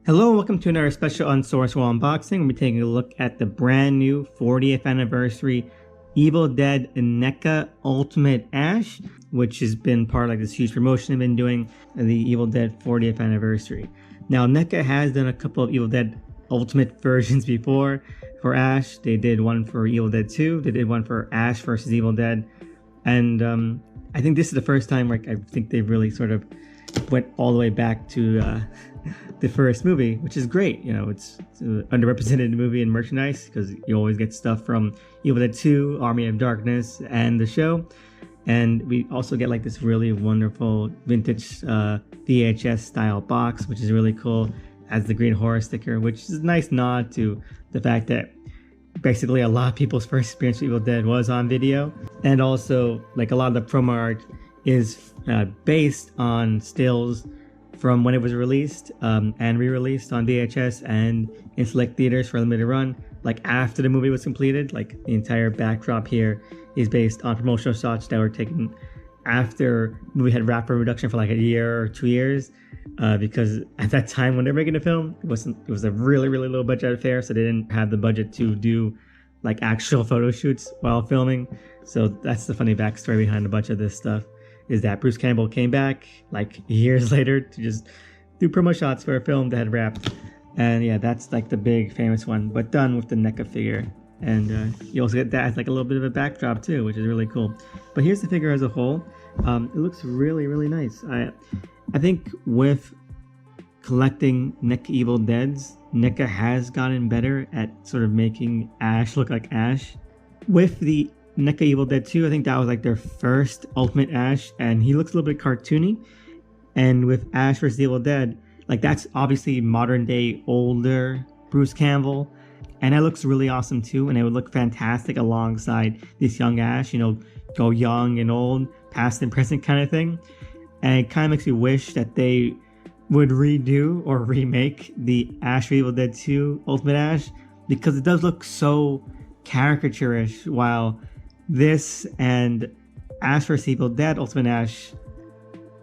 Hello, welcome to another special Unsourced Wall unboxing. We'll be taking a look at the brand new 40th anniversary Evil Dead NECA Ultimate Ash, which has been part of like this huge promotion they've been doing of the Evil Dead 40th anniversary. Now, NECA has done a couple of Evil Dead Ultimate versions before for Ash. They did one for Evil Dead 2. They did one for Ash versus Evil Dead. And I think this is the first time like I think they really sort of went all the way back to the first movie, which is great. You know, it's an underrepresented movie in merchandise because you always get stuff from Evil Dead 2, Army of Darkness, and the show. And we also get like this really wonderful vintage VHS style box, which is really cool, as the green horror sticker, which is a nice nod to the fact that basically a lot of people's first experience with Evil Dead was on video. And also like a lot of the promo art is based on stills from when it was released and re-released on VHS and in select theaters for a limited run, like after the movie was completed. Like the entire backdrop here is based on promotional shots that were taken after the movie had wrapped production for like a year or 2 years, because at that time when they're making the film, it was a really low budget affair, so they didn't have the budget to do like actual photo shoots while filming. So that's the funny backstory behind a bunch of this stuff, is that Bruce Campbell came back like years later to just do promo shots for a film that had wrapped. And yeah, that's like the big famous one, but done with the NECA figure. And you also get that as like a little bit of a backdrop too, which is really cool. But here's the figure as a whole. It looks really nice. I think with collecting NECA Evil Deads, NECA has gotten better at sort of making Ash look like Ash. With the NECA Evil Dead 2, I think that was like their first Ultimate Ash, and he looks a little bit cartoony. And with Ash vs. Evil Dead, like that's obviously modern day older Bruce Campbell, and that looks really awesome too, and it would look fantastic alongside this young Ash, you know, go young and old, past and present kind of thing. And it kind of makes me wish that they would redo or remake the Ash vs. Evil Dead 2 Ultimate Ash, because it does look so caricaturish, while this and Ash vs. Evil Dead Ultimate Ash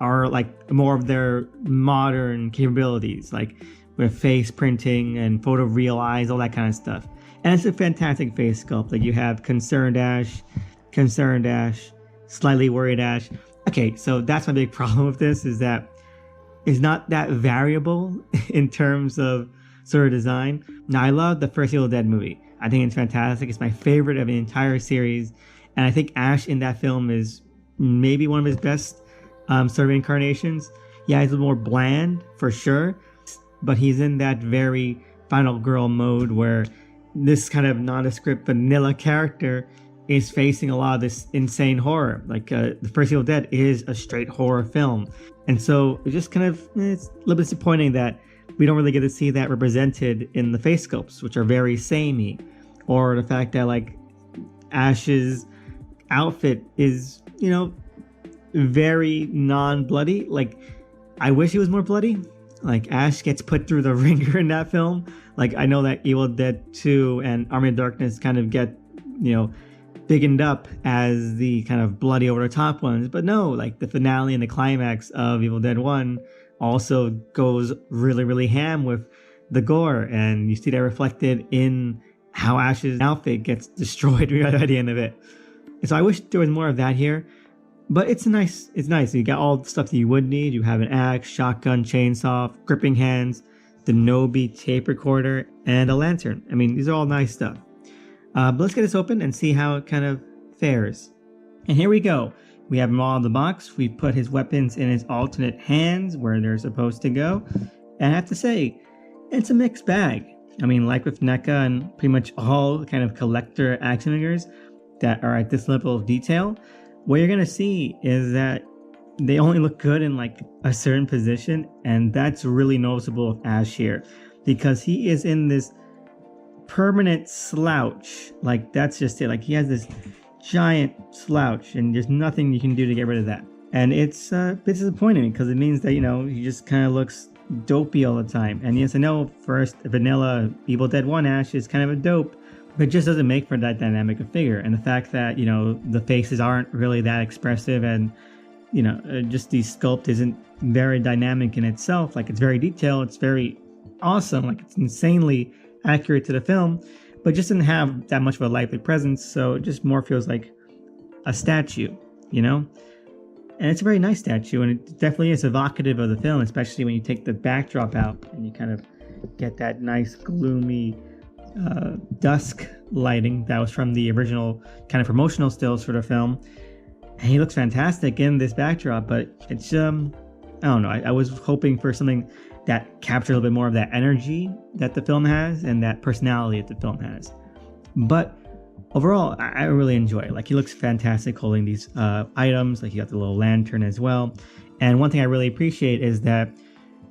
are like more of their modern capabilities, like with face printing and photo real eyes, all that kind of stuff. And it's a fantastic face sculpt. Like you have concerned Ash, slightly worried Ash. Okay, so that's my big problem with this, is that it's not that variable in terms of sort of design. Now, I love the first Evil Dead movie. I think it's fantastic. It's my favorite of the entire series. And I think Ash in that film is maybe one of his best sort of incarnations. Yeah, he's a little more bland for sure, but he's in that very Final Girl mode where this kind of nondescript vanilla character is facing a lot of this insane horror. Like the first Evil Dead is a straight horror film. And so it's just kind of, it's a little bit disappointing that we don't really get to see that represented in the face sculpts, which are very samey. Or the fact that like Ash's outfit is, you know, very non-bloody. Like I wish he was more bloody. Like Ash gets put through the ringer in that film. Like I know that Evil Dead 2 and Army of Darkness kind of get, you know, biggened up as the kind of bloody over the top ones, but no, like the finale and the climax of Evil Dead 1 also goes really ham with the gore, and you see that reflected in how Ash's outfit gets destroyed right at the end of it. And so I wish there was more of that here, but it's nice. You got all the stuff that you would need. You have an axe, shotgun, chainsaw, gripping hands, the Nobi tape recorder, and a lantern. I mean, these are all nice stuff. But let's get this open and see how it kind of fares. And here we go. We have him all in the box. We put his weapons in his alternate hands where they're supposed to go. And I have to say, it's a mixed bag. I mean, like with NECA and pretty much all kind of collector action figures that are at this level of detail, what you're going to see is that they only look good in like a certain position. And that's really noticeable with Ash here, because he is in this permanent slouch. Like that's just it. Like he has this giant slouch and there's nothing you can do to get rid of that. And it's a bit disappointing because it means that, you know, he just kind of looks dopey all the time. And yes, I know first vanilla Evil Dead 1 Ash is kind of a dope, but it just doesn't make for that dynamic of figure. And the fact that, you know, the faces aren't really that expressive, and you know, just the sculpt isn't very dynamic in itself. Like it's very detailed, it's very awesome. Like, it's insanely accurate to the film, but just didn't have that much of a lively presence. So it just more feels like a statue, you know? And it's a very nice statue, and it definitely is evocative of the film, especially when you take the backdrop out and you kind of get that nice gloomy dusk lighting that was from the original kind of promotional stills for the film. And he looks fantastic in this backdrop, but it's I don't know. I was hoping for something that captured a little bit more of that energy that the film has and that personality that the film has. But overall, I really enjoy it. Like, he looks fantastic holding these items. Like, you got the little lantern as well. And one thing I really appreciate is that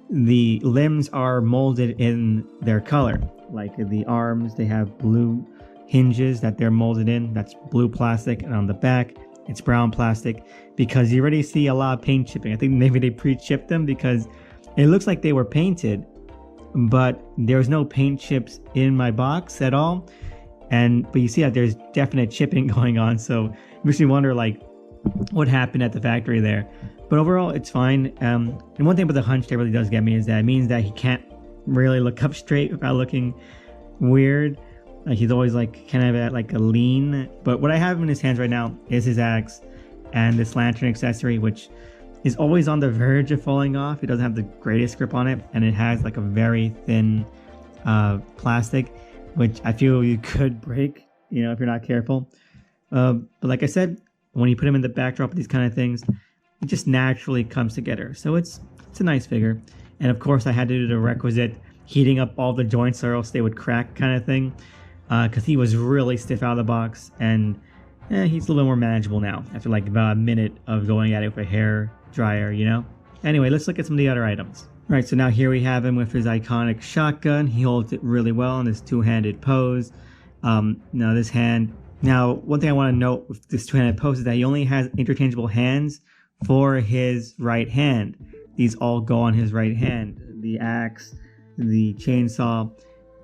the limbs are molded in their color. Like, the arms, they have blue hinges that they're molded in. That's blue plastic. And on the back, it's brown plastic, because you already see a lot of paint chipping. I think maybe they pre-chipped them because it looks like they were painted, but there's no paint chips in my box at all. But you see that there's definite chipping going on, so it makes me wonder, like, what happened at the factory there. But overall, it's fine. And one thing about the hunch that really does get me is that it means that he can't really look up straight without looking weird. Like, he's always like kind of at like a lean. But what I have in his hands right now is his axe and this lantern accessory, which is always on the verge of falling off. It doesn't have the greatest grip on it, and it has like a very thin plastic, which I feel you could break, you know, if you're not careful. But like I said, when you put him in the backdrop of these kind of things, it just naturally comes together. So it's a nice figure. And of course, I had to do the requisite heating up all the joints or else they would crack kind of thing, because he was really stiff out of the box, and he's a little more manageable now after like about a minute of going at it with a hair dryer, you know? Anyway, let's look at some of the other items. All right, so now here we have him with his iconic shotgun. He holds it really well in this two-handed pose. Now one thing I want to note with this two-handed pose is that he only has interchangeable hands for his right hand. These all go on his right hand: the axe, the chainsaw,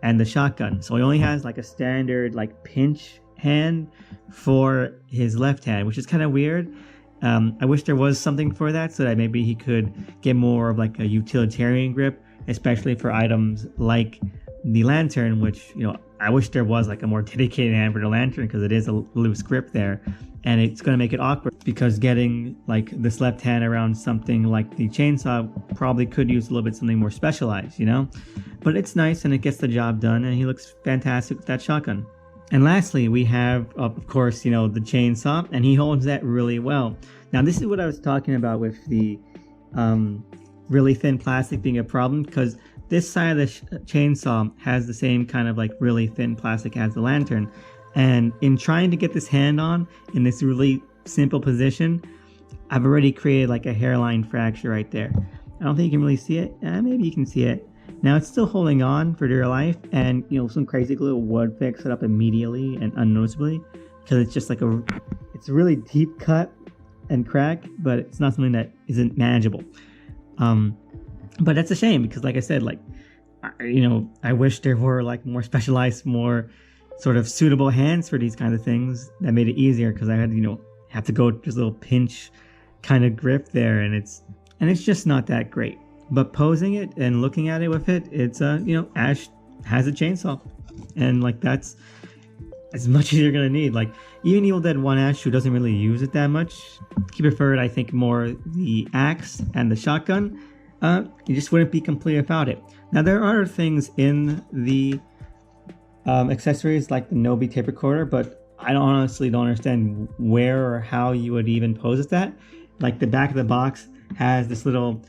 and the shotgun. So he only has like a standard like pinch hand for his left hand, which is kind of weird. I wish there was something for that, so that maybe he could get more of like a utilitarian grip, especially for items like the lantern, which, you know, I wish there was like a more dedicated hand for the lantern, because it is a loose grip there, and it's going to make it awkward, because getting like this left hand around something like the chainsaw probably could use a little bit something more specialized, you know? But it's nice and it gets the job done, and he looks fantastic with that shotgun. And lastly, we have, of course, you know, the chainsaw, and he holds that really well. Now, this is what I was talking about with the really thin plastic being a problem, because this side of the chainsaw has the same kind of like really thin plastic as the lantern. And in trying to get this hand on in this really simple position, I've already created like a hairline fracture right there. I don't think you can really see it. Maybe you can see it. Now it's still holding on for dear life, and you know, some crazy glue would fix it up immediately and unnoticeably, because it's just like it's a really deep cut and crack, but it's not something that isn't manageable. But that's a shame, because like I said, like, you know, I wish there were like more specialized, more sort of suitable hands for these kind of things that made it easier, because I had, you know, have to go just a little pinch kind of grip there, and it's just not that great. But posing it and looking at it with it, it's you know, Ash has a chainsaw, and like that's as much as you're gonna need. Like, even Evil Dead 1 Ash, who doesn't really use it that much, he preferred, I think, more the axe and the shotgun. You just wouldn't be complete without it. Now, there are things in the accessories like the Nobi tape recorder, but I honestly don't understand where or how you would even pose with that. Like, the back of the box has this little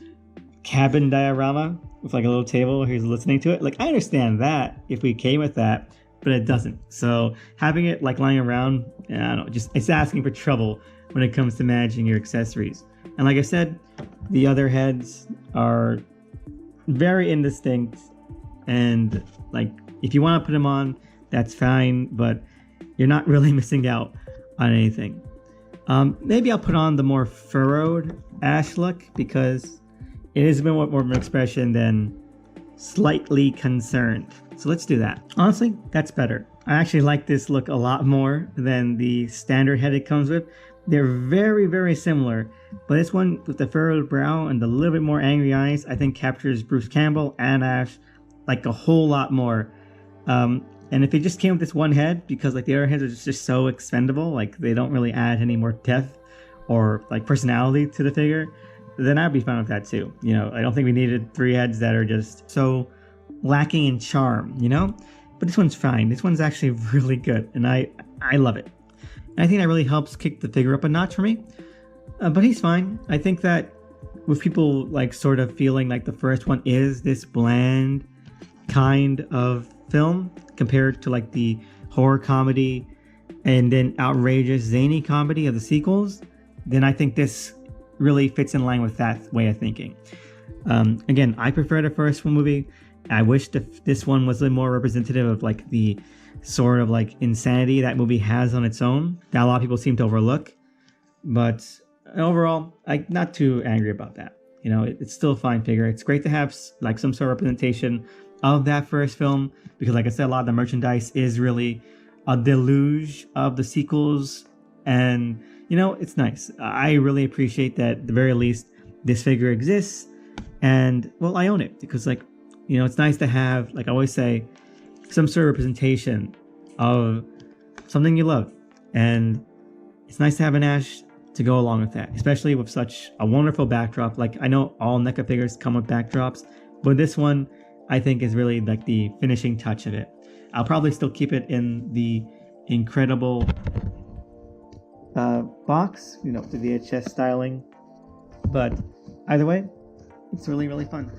cabin diorama with like a little table where he's listening to it. Like, I understand that if we came with that, but it doesn't. So having it like lying around, I don't know, just it's asking for trouble when it comes to managing your accessories. And like I said, the other heads are very indistinct, and like, if you want to put them on, that's fine, but you're not really missing out on anything. Maybe I'll put on the more furrowed Ash look, because it is a bit more of an expression than slightly concerned. So let's do that. Honestly, that's better. I actually like this look a lot more than the standard head it comes with. They're very, very similar, but this one with the furrowed brow and the little bit more angry eyes, I think captures Bruce Campbell and Ash like a whole lot more. And if it just came with this one head, because like the other heads are just so expendable, like they don't really add any more depth or like personality to the figure, then I'd be fine with that too. You know, I don't think we needed 3 heads that are just so lacking in charm, you know? But this one's fine. This one's actually really good, and I love it. And I think that really helps kick the figure up a notch for me. But he's fine. I think that with people like sort of feeling like the first one is this bland kind of film compared to like the horror comedy and then outrageous zany comedy of the sequels, then I think this really fits in line with that way of thinking. Again, I prefer the first one movie. I wish this one was a little more representative of like the sort of like insanity that movie has on its own that a lot of people seem to overlook. But overall, I'm not too angry about that. You know, it's still a fine figure. It's great to have like some sort of representation of that first film, because like I said, a lot of the merchandise is really a deluge of the sequels, and you know, it's nice. I really appreciate that at the very least this figure exists, and well, I own it because like, you know, it's nice to have, like I always say, some sort of representation of something you love, and it's nice to have an Ash to go along with that, especially with such a wonderful backdrop. Like I know all NECA figures come with backdrops, but this one I think is really like the finishing touch of it. I'll probably still keep it in the incredible box, you know, the VHS styling, but either way, it's really, really fun.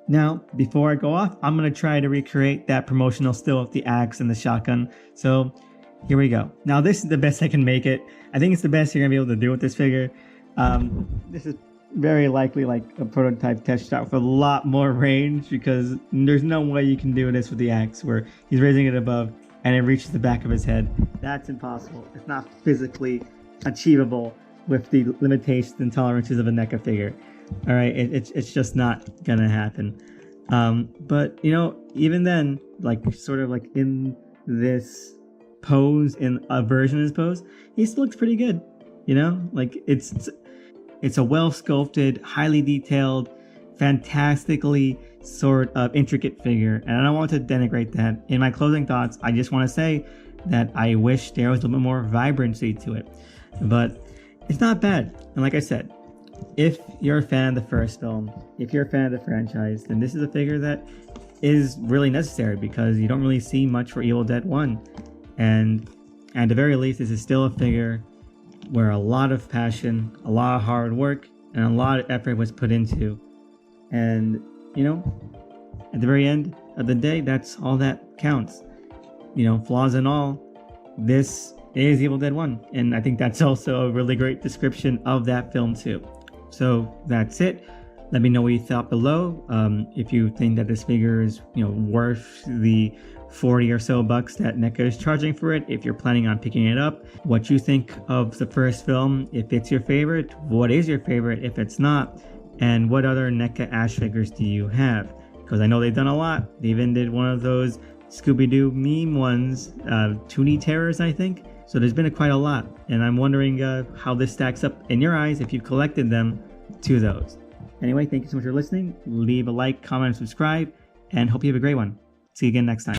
Now, before I go off, I'm going to try to recreate that promotional still with the axe and the shotgun. So here we go. Now, this is the best I can make it. I think it's the best you're going to be able to do with this figure. This is very likely like a prototype test shot with a lot more range, because there's no way you can do this with the axe where he's raising it above and it reaches the back of his head. That's impossible. It's not physically achievable with the limitations and tolerances of a NECA figure. All right, it's just not gonna happen. But you know, even then, like sort of like in this pose, in a version of his pose, he still looks pretty good. You know, like it's a well sculpted, highly detailed, fantastically sort of intricate figure, and I don't want to denigrate that. In my closing thoughts, I just want to say that I wish there was a little bit more vibrancy to it, but it's not bad. And like I said, if you're a fan of the first film, if you're a fan of the franchise, then this is a figure that is really necessary, because you don't really see much for Evil Dead 1. And at the very least, this is still a figure where a lot of passion, a lot of hard work, and a lot of effort was put into. And, you know, at the very end of the day, that's all that counts. You know, flaws and all, this is Evil Dead 1. And I think that's also a really great description of that film too. So that's it. Let me know what you thought below. If you think that this figure is, you know, worth the 40 or so bucks that NECA is charging for it, if you're planning on picking it up, what you think of the first film, if it's your favorite, what is your favorite if it's not, and what other NECA Ash figures do you have? Because I know they've done a lot. They even did one of those Scooby-Doo meme ones, Toonie Terrors, I think. So there's been quite a lot, and I'm wondering how this stacks up in your eyes if you've collected them to those. Anyway, thank you so much for listening. Leave a like, comment, and subscribe, and hope you have a great one. See you again next time.